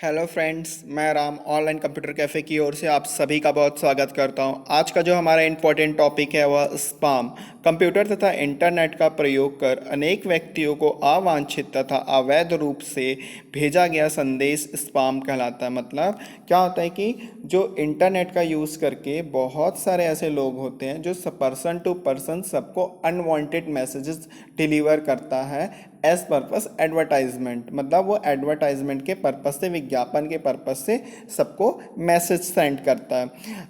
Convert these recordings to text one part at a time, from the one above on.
Hello friends, मैं Ram online computer cafe की ओर से आप सभी का बहुत स्वागत करता हूं। आज का जो हमारा इम्पोर्टेंट टॉपिक है वह स्पाम। कंप्यूटर तथा इंटरनेट का प्रयोग कर अनेक व्यक्तियों को अवांछित तथा अवैध रूप से भेजा गया संदेश स्पाम कहलाता है। मतलब क्या होता है कि जो इंटरनेट का यूज़ करके बहुत सारे ऐसे लोग होते हैं जो पर्सन टू पर्सन सबको अनवांटेड मैसेजेस डिलीवर करता है एज पर्पस एडवर्टाइजमेंट। मतलब वो एडवर्टाइजमेंट के पर्पस से, विज्ञापन के पर्पस से सबको मैसेज सेंड करता है।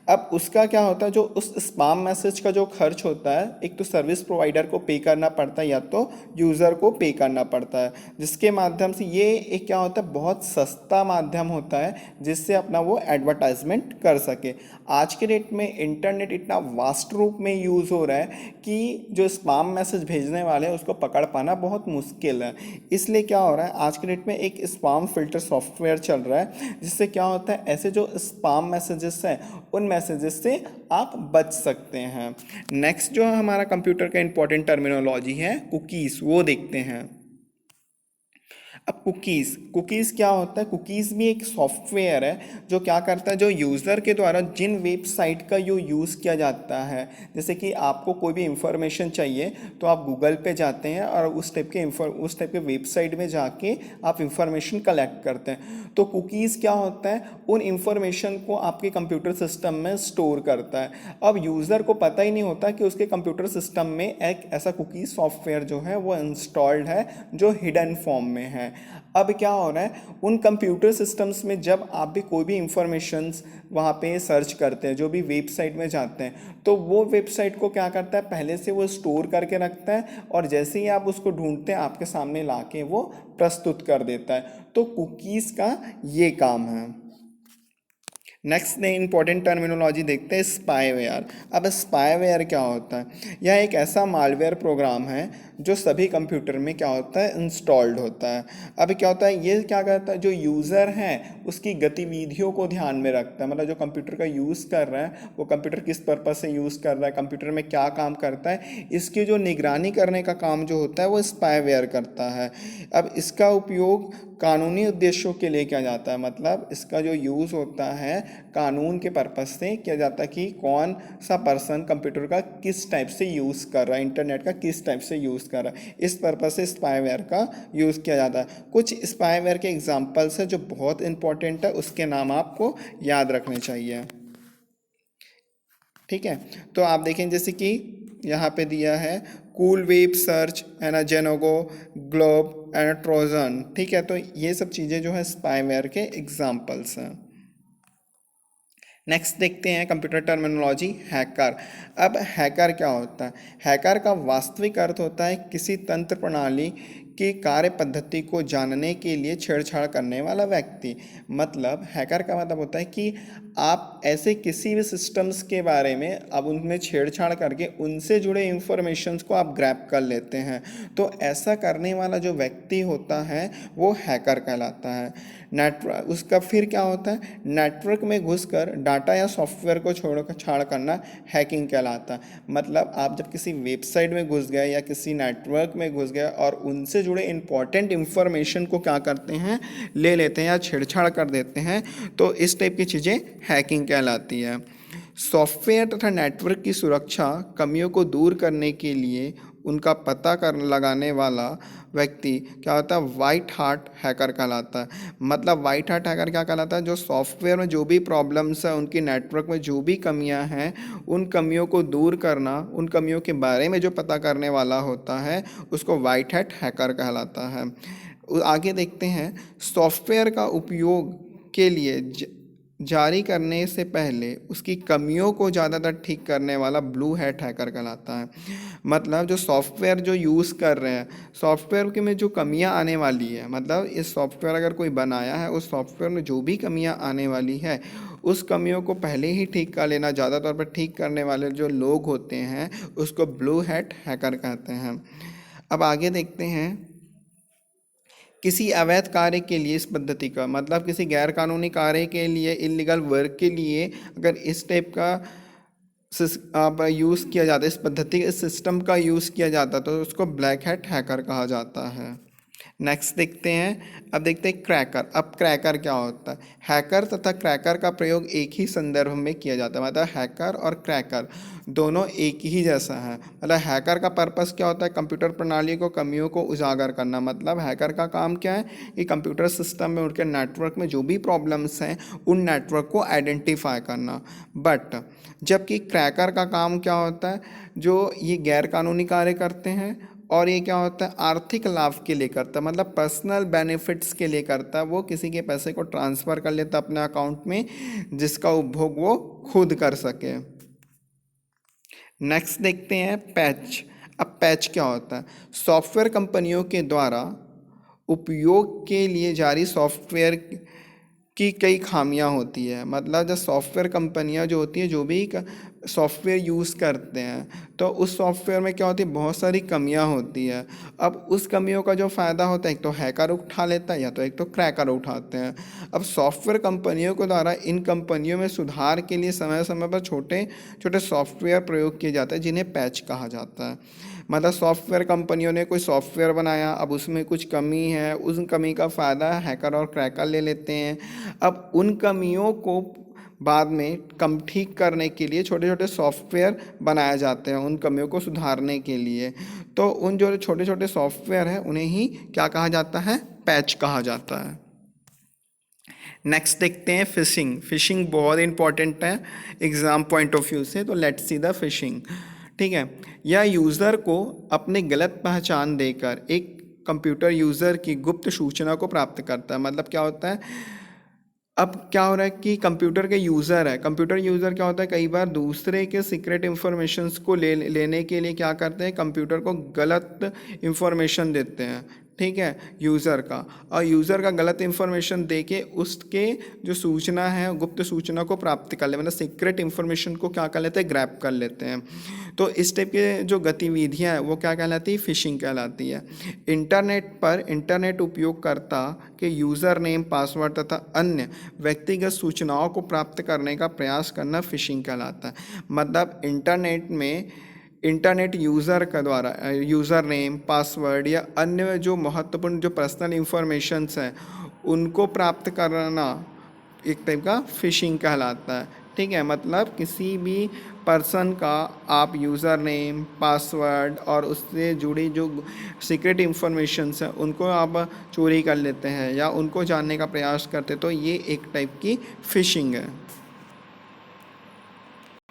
अब उसका क्या होता है, जो उस स्पाम मैसेज का जो खर्च होता है, एक तो सर्विस प्रोवाइडर को पे करना पड़ता है या तो यूज़र को पे करना पड़ता है, जिसके माध्यम से ये एक क्या होता है, बहुत सस्ता माध्यम होता है जिससे अपना वो एडवर्टाइजमेंट कर सके। आज के डेट में इंटरनेट इतना वास्ट रूप में यूज़ हो रहा है कि जो स्पाम मैसेज भेजने वाले हैं उसको पकड़ पाना बहुत मुश्किल है। इसलिए क्या हो रहा है, आज के डेट में एक स्पाम फिल्टर सॉफ्टवेयर चल रहा है जिससे क्या होता है, ऐसे जो स्पाम मैसेजेस हैं उन मैसेजेस से आप बच सकते हैं। नेक्स्ट जो हमारा कंप्यूटर का इंपॉर्टेंट टर्मिनोलॉजी है कुकीज़, वो देखते हैं। अब कुकीज़ क्या होता है, कुकीज़ भी एक सॉफ्टवेयर है जो क्या करता है, जो यूज़र के द्वारा जिन वेबसाइट का जो यूज़ किया जाता है, जैसे कि आपको कोई भी इंफॉर्मेशन चाहिए तो आप गूगल पे जाते हैं और उस टाइप के वेबसाइट में जाके आप इंफॉर्मेशन कलेक्ट करते हैं। तो कुकीज़ क्या होता है, उन इंफॉर्मेशन को आपके कंप्यूटर सिस्टम में स्टोर करता है। अब यूज़र को पता ही नहीं होता कि उसके कंप्यूटर सिस्टम में एक ऐसा कुकीज़ सॉफ्टवेयर जो है वो इंस्टॉल्ड है जो हिडन फॉर्म में है। अब क्या हो रहा है, उन कंप्यूटर सिस्टम्स में जब आप भी कोई भी इंफॉर्मेशंस वहाँ पे सर्च करते हैं, जो भी वेबसाइट में जाते हैं, तो वो वेबसाइट को क्या करता है, पहले से वो स्टोर करके रखता है और जैसे ही आप उसको ढूंढते हैं आपके सामने लाके वो प्रस्तुत कर देता है। तो कुकीज़ का ये काम है। नेक्स्ट ने इंपॉर्टेंट टर्मिनोलॉजी देखते हैं, स्पाईवेयर। अब स्पाईवेयर क्या होता है, यह एक ऐसा मालवेयर प्रोग्राम है जो सभी कंप्यूटर में क्या होता है, इंस्टॉल्ड होता है। अब क्या होता है, ये क्या करता है, जो यूज़र है उसकी गतिविधियों को ध्यान में रखता है। मतलब जो कंप्यूटर का यूज़ कर रहा है वो कंप्यूटर किस पर्पज़ से यूज़ कर रहा है, कंप्यूटर में क्या काम करता है, इसकी जो निगरानी करने का काम जो होता है वो स्पाईवेयर करता है। अब इसका उपयोग कानूनी उद्देश्यों के लिए किया जाता है। मतलब इसका जो यूज़ होता है कानून के पर्पस से किया जाता है कि कौन सा पर्सन कंप्यूटर का किस टाइप से यूज़ कर रहा है, इंटरनेट का किस टाइप से यूज़ कर रहा है, इस पर्पस से स्पाईवेयर का यूज़ किया जाता है। कुछ स्पाईवेयर के एग्जांपल्स है जो बहुत इंपॉर्टेंट है, उसके नाम आपको याद रखने चाहिए। ठीक है, तो आप देखें जैसे कि यहाँ पे दिया है कूल वेब सर्च एंड जेनोगो ग्लोब एंड ट्रोजन। ठीक है, तो ये सब चीज़ें जो है स्पाईवेयर के एग्जांपल्स हैं। नेक्स्ट देखते हैं कंप्यूटर टर्मिनोलॉजी, हैकर। अब हैकर क्या होता है, हैकर का वास्तविक अर्थ होता है किसी तंत्र प्रणाली की कार्य पद्धति को जानने के लिए छेड़छाड़ करने वाला व्यक्ति। मतलब हैकर का मतलब होता है कि आप ऐसे किसी भी सिस्टम्स के बारे में अब उनमें छेड़छाड़ करके उनसे जुड़े इंफॉर्मेशंस को आप ग्रैब कर लेते हैं। तो ऐसा करने वाला जो व्यक्ति होता है वो हैकर कहलाता है। नेटवर्क उसका फिर क्या होता है, नेटवर्क में घुसकर डाटा या सॉफ्टवेयर को छाड़ करना हैकिंग कहलाता है। मतलब आप जब किसी वेबसाइट में घुस गए या किसी नेटवर्क में घुस गए और उनसे जुड़े इंपॉर्टेंट इंफॉर्मेशन को क्या करते हैं, ले लेते हैं या छेड़छाड़ कर देते हैं, तो इस टाइप की चीज़ें हैकिंग कहलाती है। सॉफ्टवेयर तथा नेटवर्क की सुरक्षा कमियों को दूर करने के लिए उनका पता कर लगाने वाला व्यक्ति क्या होता है, वाइट हार्ट हैकर कहलाता है। मतलब वाइट हार्ट हैकर क्या कहलाता है, जो सॉफ्टवेयर में जो भी प्रॉब्लम्स है, उनकी नेटवर्क में जो भी कमियां हैं, उन कमियों को दूर करना, उन कमियों के बारे में जो पता करने वाला होता है उसको वाइट हैट हैकर कहलाता है। आगे देखते हैं, सॉफ्टवेयर का उपयोग के लिए जारी करने से पहले उसकी कमियों को ज़्यादातर ठीक करने वाला ब्लू हैट हैकर कहलाता है। मतलब जो सॉफ्टवेयर जो यूज़ कर रहे हैं, सॉफ्टवेयर के में जो कमियां आने वाली है, मतलब इस सॉफ्टवेयर अगर कोई बनाया है, उस सॉफ्टवेयर में जो भी कमियां आने वाली है उस कमियों को पहले ही ठीक कर लेना, ज़्यादातर पर ठीक करने वाले जो लोग होते हैं उसको ब्लू हैट हैकर कहते हैं। अब आगे देखते हैं, किसी अवैध कार्य के लिए इस पद्धति का मतलब किसी गैर कानूनी कार्य के लिए, इलीगल वर्क के लिए अगर इस टाइप का आप यूज़ किया जाता है, इस पद्धति इस सिस्टम का यूज़ किया जाता है, तो उसको ब्लैक हैट हैकर कहा जाता है। नेक्स्ट देखते हैं, अब देखते हैं क्रैकर। अब क्रैकर क्या होता है? हैकर तथा क्रैकर का प्रयोग एक ही संदर्भ में किया जाता है, मतलब हैकर और क्रैकर दोनों एक ही जैसा है। मतलब हैकर का पर्पस क्या होता है? कंप्यूटर प्रणाली को कमियों को उजागर करना। मतलब हैकर का काम क्या है कि कंप्यूटर सिस्टम में उनके नेटवर्क में जो भी प्रॉब्लम्स हैं उन नेटवर्क को आइडेंटिफाई करना। बट जबकि क्रैकर का काम क्या होता है? जो ये गैर कानूनी कार्य करते हैं और ये क्या होता है? आर्थिक लाभ के लिए करता है, मतलब पर्सनल बेनिफिट्स के लिए करता है। वो किसी के पैसे को ट्रांसफ़र कर लेता है अपने अकाउंट में, जिसका उपभोग वो खुद कर सके। नेक्स्ट देखते हैं पैच। अब पैच क्या होता है? सॉफ्टवेयर कंपनियों के द्वारा उपयोग के लिए जारी सॉफ्टवेयर की कई खामियां होती है। मतलब जब सॉफ्टवेयर कंपनियां जो होती हैं, जो भी सॉफ्टवेयर यूज़ करते हैं, तो उस सॉफ्टवेयर में क्या होती है? बहुत सारी कमियां होती है। अब उस कमियों का जो फ़ायदा होता है, एक तो हैकर उठा लेता है या तो एक तो क्रैकर उठाते हैं। अब सॉफ्टवेयर कंपनियों के द्वारा इन कंपनियों में सुधार के लिए समय समय पर छोटे छोटे सॉफ्टवेयर प्रयोग किए जाते हैं, जिन्हें पैच कहा जाता है। मतलब सॉफ्टवेयर कंपनियों ने कोई सॉफ्टवेयर बनाया, अब उसमें कुछ कमी है, उस कमी का फ़ायदा हैकर और क्रैकर ले लेते हैं। अब उन कमियों को बाद में कम ठीक करने के लिए छोटे छोटे सॉफ्टवेयर बनाए जाते हैं, उन कमियों को सुधारने के लिए। तो उन जो छोटे छोटे सॉफ्टवेयर हैं उन्हें ही क्या कहा जाता है? पैच कहा जाता है। नेक्स्ट देखते हैं फिशिंग। फिशिंग बहुत इंपॉर्टेंट है एग्ज़ाम पॉइंट ऑफ व्यू से, तो लेट्स सी द फिशिंग। ठीक है, यह यूज़र को अपनी गलत पहचान देकर एक कंप्यूटर यूज़र की गुप्त सूचना को प्राप्त करता है। मतलब क्या होता है? अब क्या हो रहा है कि कंप्यूटर के यूज़र है, कंप्यूटर यूज़र क्या होता है, कई बार दूसरे के सीक्रेट इन्फॉर्मेशंस को लेने के लिए क्या करते हैं? कंप्यूटर को गलत इन्फॉर्मेशन देते हैं। ठीक है, यूज़र का, और यूज़र का गलत इन्फॉर्मेशन दे के उसके जो सूचना है, गुप्त सूचना को प्राप्त कर ले, मतलब सीक्रेट इन्फॉर्मेशन को क्या कर लेते हैं? ग्रैब कर लेते हैं। तो इस टाइप के जो गतिविधियां हैं वो क्या कहलाती है? फिशिंग कहलाती है। इंटरनेट पर इंटरनेट उपयोगकर्ता के यूज़र नेम, पासवर्ड तथा अन्य व्यक्तिगत सूचनाओं को प्राप्त करने का प्रयास करना फिशिंग कहलाता है। मतलब इंटरनेट में इंटरनेट यूज़र का द्वारा यूज़र नेम, पासवर्ड या अन्य जो महत्वपूर्ण जो पर्सनल इंफॉर्मेशंस हैं उनको प्राप्त करना एक टाइप का फिशिंग कहलाता है। ठीक है, मतलब किसी भी पर्सन का आप यूज़र नेम, पासवर्ड और उससे जुड़ी जो सीक्रेट इन्फॉर्मेशंस हैं उनको आप चोरी कर लेते हैं या उनको जानने का प्रयास करते, तो ये एक टाइप की फिशिंग है।